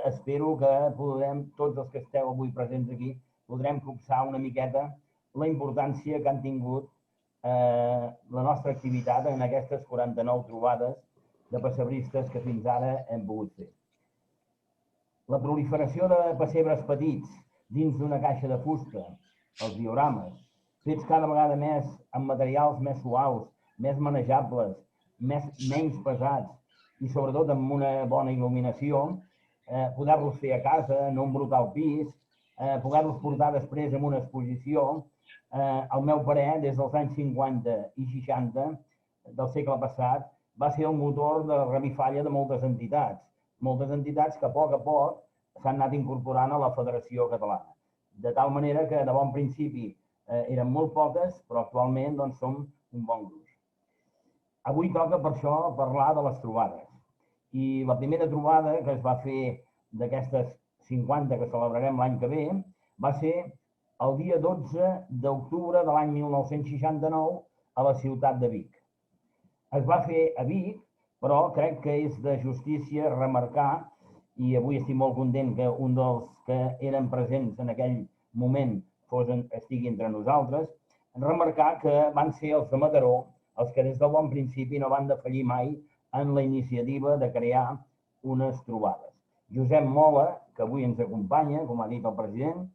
espero que podrem, tots els que esteu avui presents aquí, podrem copsar una miqueta la importància que han tingut la nostra activitat en aquestes 49 trobades de pessebristes que fins ara hem pogut fer. La proliferació de pessebres petits dins d'una caixa de fusta, els diorames, fets cada vegada més amb materials més suaus, més manejables, menys pesats i sobretot amb una bona il·luminació, poder-los fer a casa, no embrutar el pis, poder-los portar després en una exposició, al meu parer, des dels anys 50 i 60 del segle passat, va ser el motor de revifalla de moltes entitats que a poc s'han anat incorporant a la Federació Catalana. De tal manera que de bon principi eren molt poques, però actualment som un bon gruix. Avui toca per això parlar de les trobades. I la primera trobada que es va fer d'aquestes 50 que celebrarem l'any que ve va ser el dia 12 d'octubre de l'any 1969 a la ciutat de Vic. Es va fer a Vic, però crec que és de justícia remarcar, i avui estic molt content que un dels que eren presents en aquell moment estigui entre nosaltres, remarcar que van ser els de Mataró els que des del bon principi no van defallir mai en la iniciativa de crear unes trobades. Josep Mola, que avui ens acompanya, com ha dit el president,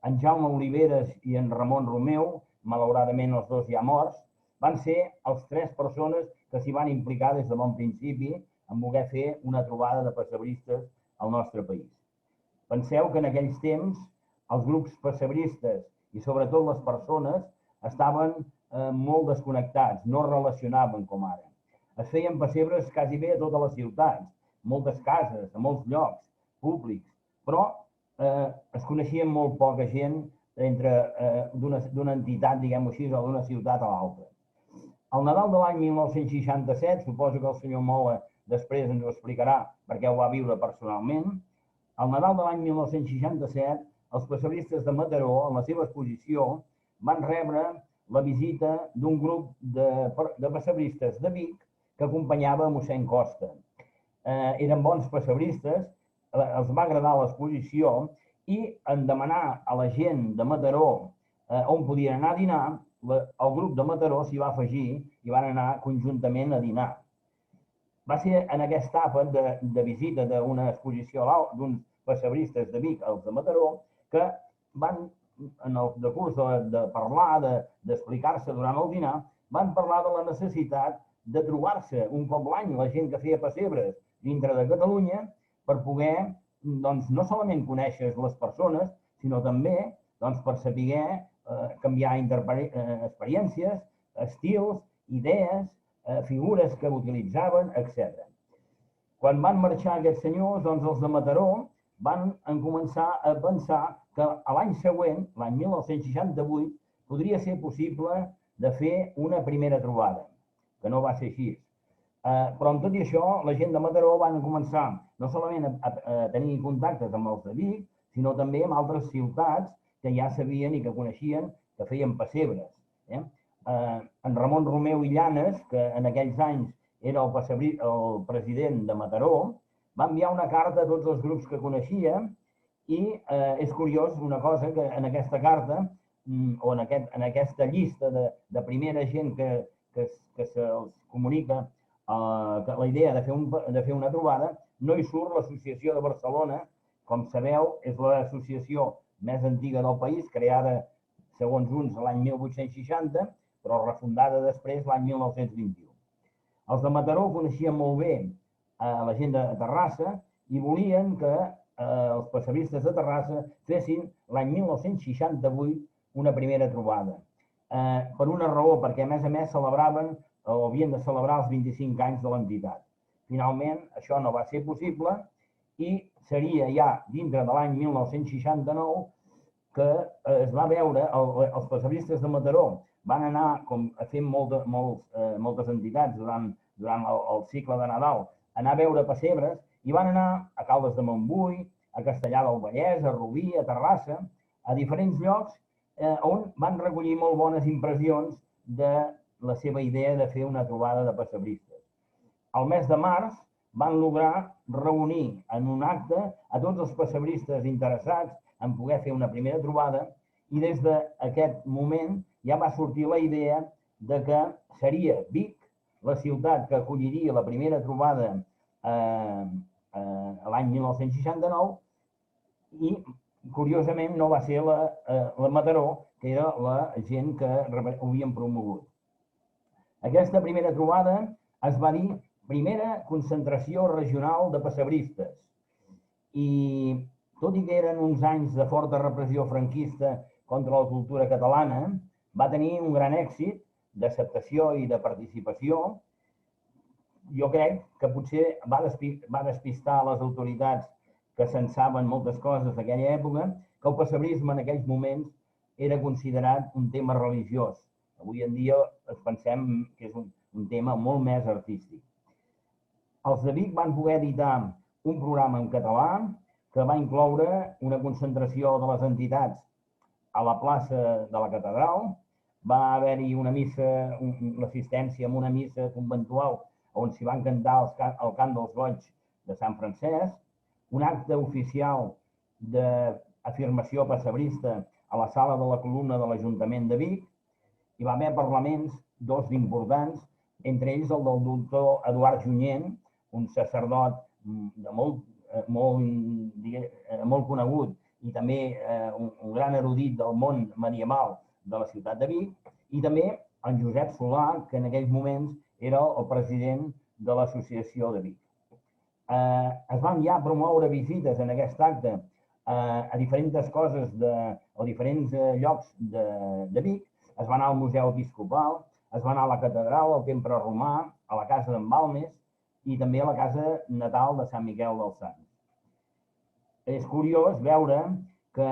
en Jaume Oliveres i en Ramon Romeu, malauradament els dos ja morts, van ser les 3 persones que s'hi van implicar des de bon principi en voler fer una trobada de pessebristes al nostre país. Penseu que en aquells temps els grups pessebristes i sobretot les persones estaven molt desconnectats, no es relacionaven com ara. Es feien pessebres quasi bé a totes les ciutats, moltes cases, a molts llocs públics, però es coneixien molt poca gent d'una entitat, diguem-ho així, o d'una ciutat a l'altra. Al Nadal de l'any 1967, suposo que el senyor Mola després ens ho explicarà perquè ho va viure personalment, al Nadal de l'any 1967, els pessebristes de Mataró, en la seva exposició, van rebre la visita d'un grup de pessebristes de Vic que acompanyava mossèn Costa. Eren bons pessebristes, els va agradar l'exposició i en demanar a la gent de Mataró on podien anar a dinar, el grup de Mataró s'hi va afegir i van anar conjuntament a dinar. Va ser en aquesta etapa de visita d'una exposició d'uns pessebristes de Vic, els de Mataró, que van, en el decurs de parlar, d'explicar-se durant el dinar, van parlar de la necessitat de trobar-se un cop l'any la gent que feia pessebres dintre de Catalunya per poder, no solament conèixer les persones, sinó també per saber canviar experiències, estils, idees, figures que utilitzaven, etc. Quan van marxar aquests senyors, els de Mataró van començar a pensar que l'any següent, l'any 1968, podria ser possible de fer una primera trobada, que no va ser així. Però amb tot i això, la gent de Mataró van començar no solament a tenir contactes amb els de Vic, sinó també amb altres ciutats que ja sabien i que coneixien que feien pessebres. En Ramon Romeu i Llanes, que en aquells anys era el president de Mataró, va enviar una carta a tots els grups que coneixia i és curiós una cosa, que en aquesta carta o en aquesta llista de primera gent que se'ls comunica la idea de fer una trobada, no hi surt l'Associació de Barcelona. Com sabeu, és l'associació més antiga del país, creada, segons uns, l'any 1860, però refundada després l'any 1921. Els de Mataró coneixien molt bé la gent de Terrassa i volien que els pessebristes de Terrassa fessin l'any 1968 una primera trobada. Per una raó, perquè a més celebraven o havien de celebrar els 25 anys de l'entitat. Finalment, això no va ser possible i seria ja dintre de l'any 1969 que es va veure, els pessebristes de Mataró van anar, com fent moltes entitats durant el cicle de Nadal, anar a veure pessebres i van anar a Caldes de Montbui, a Castellar del Vallès, a Rubí, a Terrassa, a diferents llocs on van recollir molt bones impressions de la seva idea de fer una trobada de pessebristes. Al mes de març van lograr reunir en un acte a tots els pessebristes interessats en poder fer una primera trobada, i des d'aquest moment ja va sortir la idea de que seria Vic la ciutat que acolliria la primera trobada l'any 1969, i curiosament no va ser la Mataró, que era la gent que ho havien promogut. Aquesta primera trobada es va dir Primera Concentració Regional de Pessebristes, i tot i que eren uns anys de forta repressió franquista contra la cultura catalana, va tenir un gran èxit d'acceptació i de participació. Jo crec que potser va despistar les autoritats que se'n saben moltes coses d'aquella època, que el pessebrisme en aquells moments era considerat un tema religiós. Avui en dia pensem que és un tema molt més artístic. Els de Vic van poder editar un programa en català que va incloure una concentració de les entitats a la plaça de la Catedral. Va haver-hi una missa, l'assistència a una missa conventual on s'hi van cantar el cant dels goigs de Sant Francesc, un acte oficial d'afirmació pessebrista a la sala de la columna de l'Ajuntament de Vic. Hi va haver parlaments, dos d'importants, entre ells el del doctor Eduard Junyent, un sacerdot molt conegut i també un gran erudit del món medieval de la ciutat de Vic, i també en Josep Solà, que en aquells moments era el president de l'Associació de Vic. Es van ja promoure visites en aquest acte a diferents coses o diferents llocs de Vic. Es va anar al Museu Episcopal, es va anar a la Catedral, al Temple Romà, a la Casa d'en Balmes i també a la Casa Natal de Sant Miquel dels Sants. És curiós veure que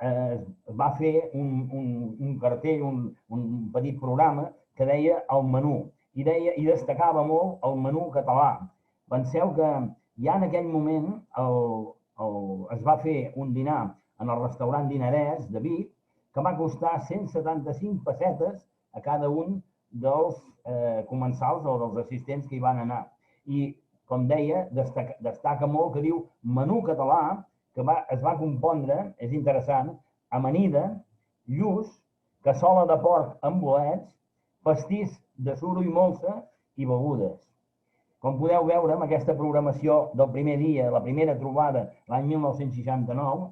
es va fer un cartell, un petit programa que deia el menú, i destacava molt el menú català. Penseu que ja en aquell moment es va fer un dinar en el restaurant Dinarès de Vic que va costar 175 pessetes a cada un dels comensals o dels assistents que hi van anar. I, com deia, destaca molt que diu menú català, que es va compondre, és interessant, amanida, lluç, cassola de porc amb bolets, pastís de suro i molsa i begudes. Com podeu veure, amb aquesta programació del primer dia, la primera trobada l'any 1969,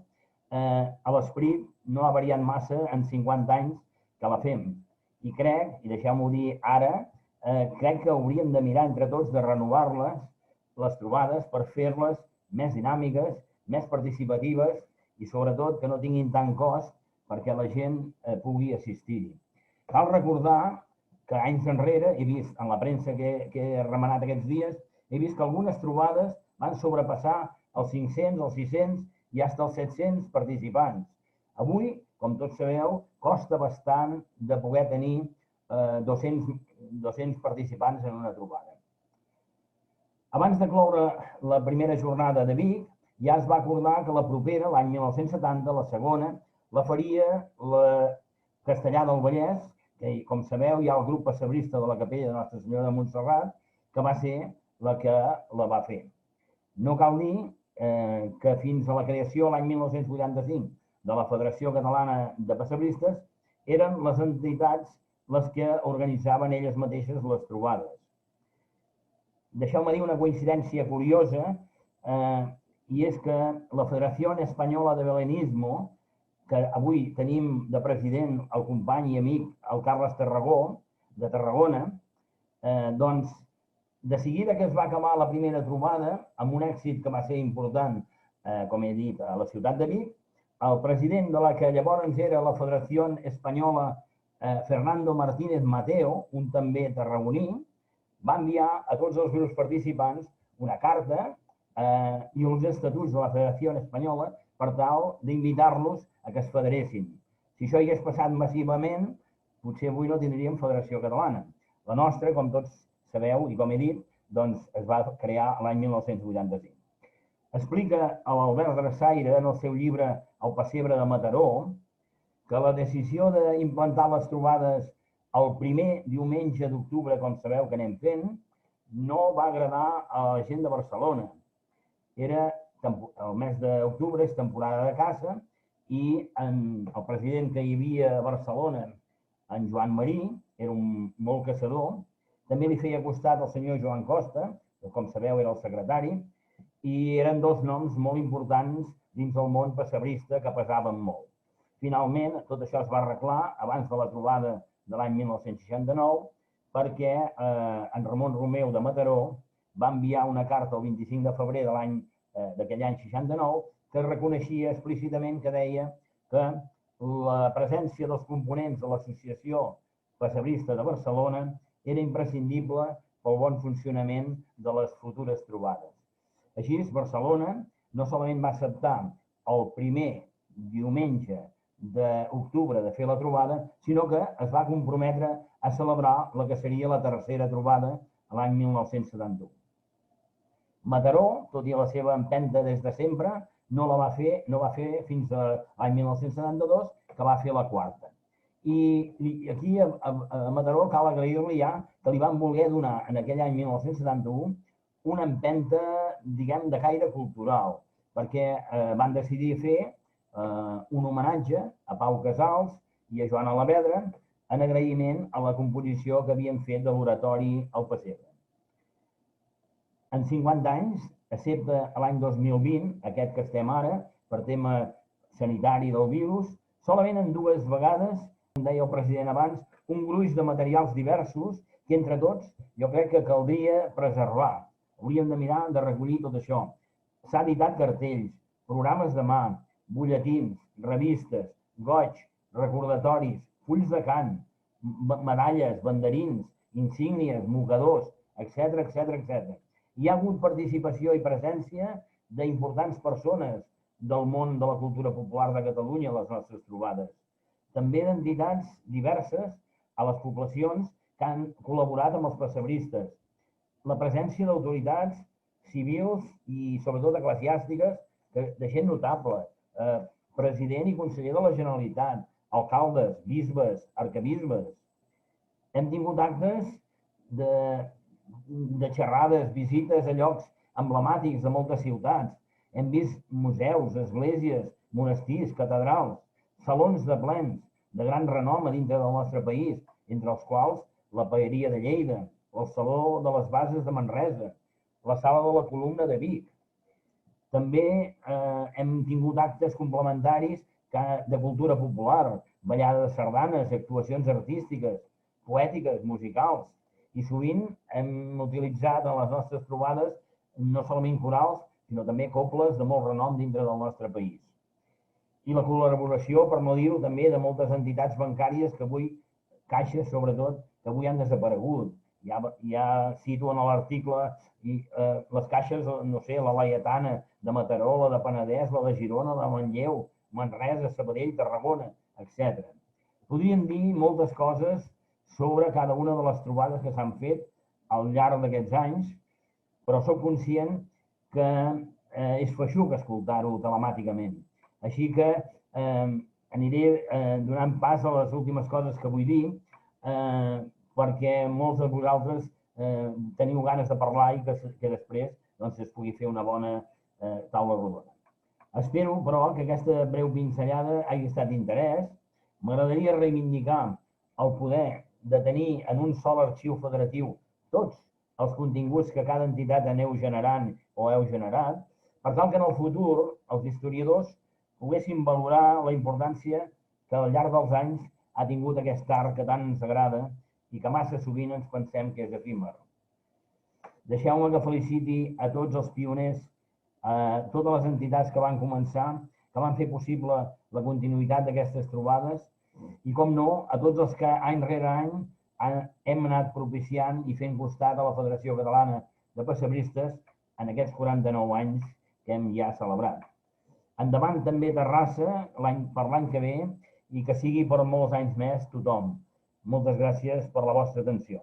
l'esperit no ha variat massa en 50 anys que la fem. I crec, i deixeu-m'ho dir ara, crec que hauríem de mirar entre tots de renovar-les, les trobades, per fer-les més dinàmiques, més participatives i sobretot que no tinguin tant cost perquè la gent pugui assistir-hi. Cal recordar que anys enrere he vist en la premsa que he remenat aquests dies, he vist que algunes trobades van sobrepassar els 500, els 600 i fins als 700 participants. Avui, com tots sabeu, costa bastant de poder tenir 200 participants en una trobada. Abans de cloure la primera jornada de Vic, ja es va acordar que la propera, l'any 1970, la segona, la faria la Castellar del Vallès, que, com sabeu, hi ha el grup pessebrista de la Capella de Nostra Senyora de Montserrat, que va ser la que la va fer. No cal dir que fins a la creació l'any 1985 de la Federació Catalana de Pessebristes eren les entitats les que organitzaven elles mateixes les trobades. Deixeu-me dir una coincidència curiosa, i és que la Federació Espanyola de Belenismo, que avui tenim de president el company i amic, el Carles Tarragó, de Tarragona, doncs, de seguida que es va acabar la primera trobada, amb un èxit que va ser important, com he dit, a la ciutat de Vic, el president de la que llavors era la Federació Espanyola, Fernando Martínez Mateo, un també tarragoní, va enviar a tots els grups participants una carta i uns estatuts de la Federació Espanyola per tal d'invitar-los a que es federessin. Si això hagués passat massivament, potser avui no tindríem Federació Catalana. La nostra, com tots sabeu i com he dit, doncs es va crear l'any 1985. Explica l'Albert Dressaire en el seu llibre El pessebre de Mataró que la decisió d'implantar les trobades el primer diumenge d'octubre, com sabeu que anem fent, no va agradar a la gent de Barcelona. El mes d'octubre és temporada de caça i el president que hi havia a Barcelona, en Joan Marí, era un molt caçador, també li feia costat el senyor Joan Costa, que com sabeu era el secretari, i eren dos noms molt importants dins del món pessebrista que pesaven molt. Finalment, tot això es va arreglar abans de la trobada de l'any 1969 perquè en Ramon Romeu de Mataró va enviar una carta el 25 de febrer d'aquell any 69 que reconeixia explícitament que deia que la presència dels components de l'Associació Pessebrista de Barcelona era imprescindible pel bon funcionament de les futures trobades. Així, Barcelona no solament va acceptar el primer diumenge d'octubre de fer la trobada, sinó que es va comprometre a celebrar la que seria la tercera trobada l'any 1971. Mataró, tot i la seva empenta des de sempre, no va fer fins a l'any 1972, que va fer la quarta. I aquí a Mataró cal agrair-li ja que li van voler donar en aquell any 1971 una empenta, diguem, de caire cultural, perquè van decidir fer un homenatge a Pau Casals i a Joan Alavedra en agraïment a la composició que havien fet de l'oratori al Pessebre. En 50 anys, excepte l'any 2020, aquest que estem ara, per tema sanitari del virus, solament en 2 vegades, com deia el president abans, un gruix de materials diversos que entre tots jo crec que caldria preservar. Hauríem de mirar de recollir tot això. S'ha editat cartells, programes de mà, butlletins, revistes, goig, recordatoris, fulls de cant, medalles, banderins, insígnies, mocadors, etc. Hi ha hagut participació i presència d'importants persones del món de la cultura popular de Catalunya a les nostres trobades. També d'entitats diverses a les poblacions que han col·laborat amb els pessebristes. La presència d'autoritats civils i sobretot eclesiàstiques de gent notable, president i conseller de la Generalitat, alcaldes, bisbes, arquebisbes. Hem tingut actes de xerrades, visites a llocs emblemàtics de moltes ciutats. Hem vist museus, esglésies, monestirs, catedrals, salons de plens de gran renom a dintre del nostre país, entre els quals la Paeria de Lleida, el Saló de les Bases de Manresa, la Sala de la Columna de Vic. També hem tingut actes complementaris de cultura popular, ballades de sardanes, actuacions artístiques, poètiques, musicals. I sovint hem utilitzat en les nostres trobades no solament corals, sinó també cobles de molt renom dintre del nostre país. I la col·laboració, per no dir-ho, també de moltes entitats bancàries que avui, caixes sobretot, que avui han desaparegut. Ja cito en l'article les caixes, no sé, la Laietana de Mataró, la de Penedès, la de Girona, la de Manlleu, Manresa, Sabadell, Tarragona, etc. Podríem dir moltes coses sobre cada una de les trobades que s'han fet al llarg d'aquests anys, però soc conscient que és feixuc escoltar-ho telemàticament. Així que aniré donant pas a les últimes coses que vull dir, perquè molts de vosaltres teniu ganes de parlar i que després es pugui fer una bona taula rodona. Espero, però, que aquesta breu pinzellada hagi estat d'interès. M'agradaria reivindicar el poder de tenir en un sol arxiu federatiu tots els continguts que cada entitat aneu generant o heu generat, per tal que en el futur els historiadors poguessin valorar la importància que al llarg dels anys ha tingut aquest art que tant ens agrada i que massa sovint ens pensem que és efímer. Deixeu-me que feliciti a tots els pioners, a totes les entitats que van començar, que van fer possible la continuïtat d'aquestes trobades i, com no, a tots els que any rere any hem anat propiciant i fent costat a la Federació Catalana de Pessebristes en aquests 49 anys que hem ja celebrat. Endavant també Terrassa per l'any que ve i que sigui per molts anys més tothom. Moltes gràcies per la vostra atenció.